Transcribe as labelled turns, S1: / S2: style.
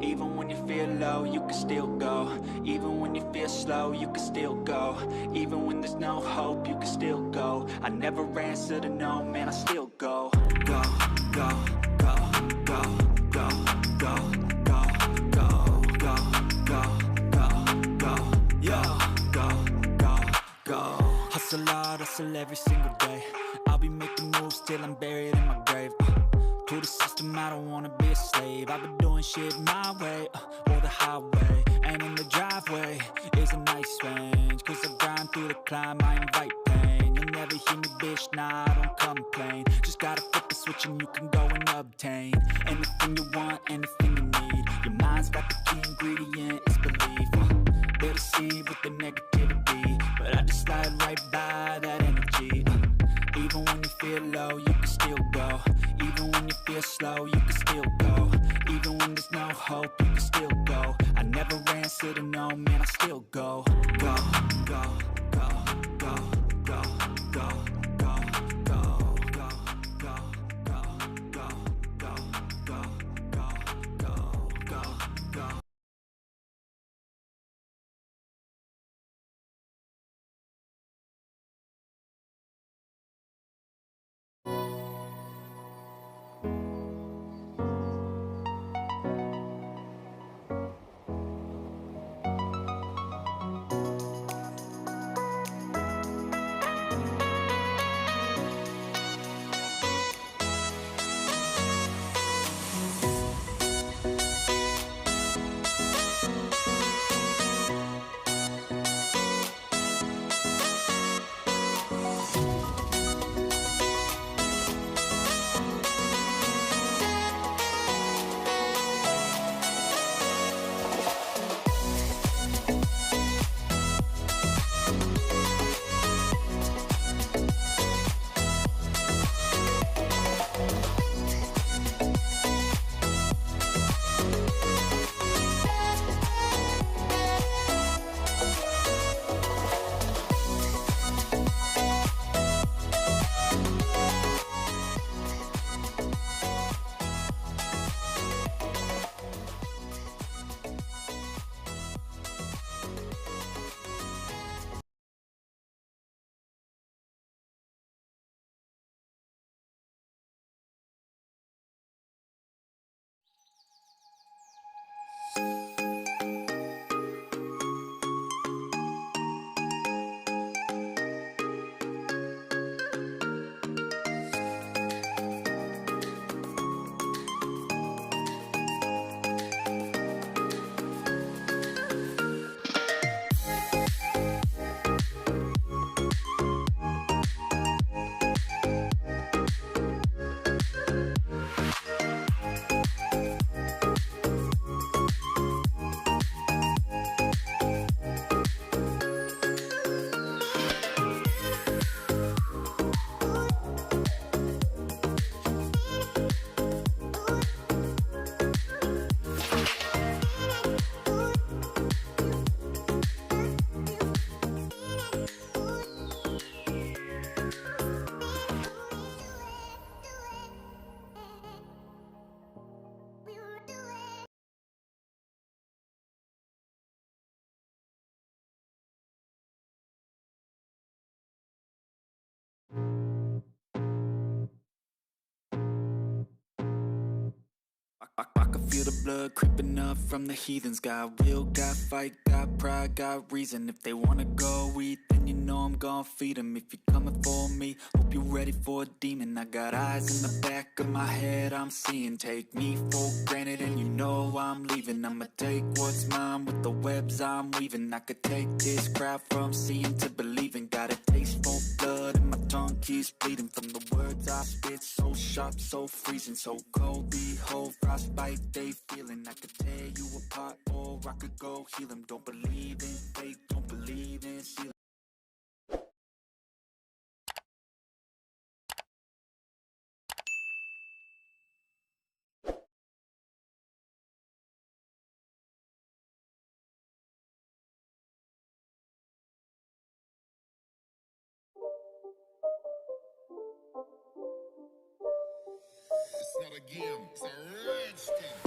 S1: Even when you feel low, you can still go. Even when you feel slow, you can still go. Even when there's no hope, you can still go. I never answer to no, man, I still go. Go, go, go, go, go, go, go, go, go, go, go, go, yeah, go, go, go. Hustle hard, hustle every single day. I'll be making moves till I'm buried in my grave. To the system, I don't wanna be a slave. I've been doing shit my way, or the highway. And in the driveway is a nice range, cause I grind through the climb, I invite pain. You'll never hear me, bitch, nah, I don't complain. Just gotta flip the switch and you can go and obtain anything you want, anything you need. Your mind's got the key ingredient, it's belief. They're deceived with the negativity, but I just slide right by that energy. Even when you feel low, you can still go. Even when you feel slow, you can still go. Even when there's no hope, you can still go. I never answer to no, man, I still go. Go, go, go, go, go, go, go, go, go, go, go, go, go, go, go, go, go. I can feel the blood creeping up from the heathens. Got will, got fight, got pride, got reason. If they wanna go eat, then you know I'm gon' feed them. If you're coming for me, hope you're ready for a demon. I got eyes in the back of my head, I'm seeing. Take me for granted and you know I'm leaving. I'ma take what's mine with the webs I'm weaving. I could take this crowd from seeing to believing. Got a taste for blood and my tongue keeps bleeding. From the words I spit, so sharp, so freezing, so cold. Behold, frostbite they feeling. I could tear you apart or I could go heal them. Don't believe in fate, don't believe in ceiling.
S2: It's not a game, it's a rich thing.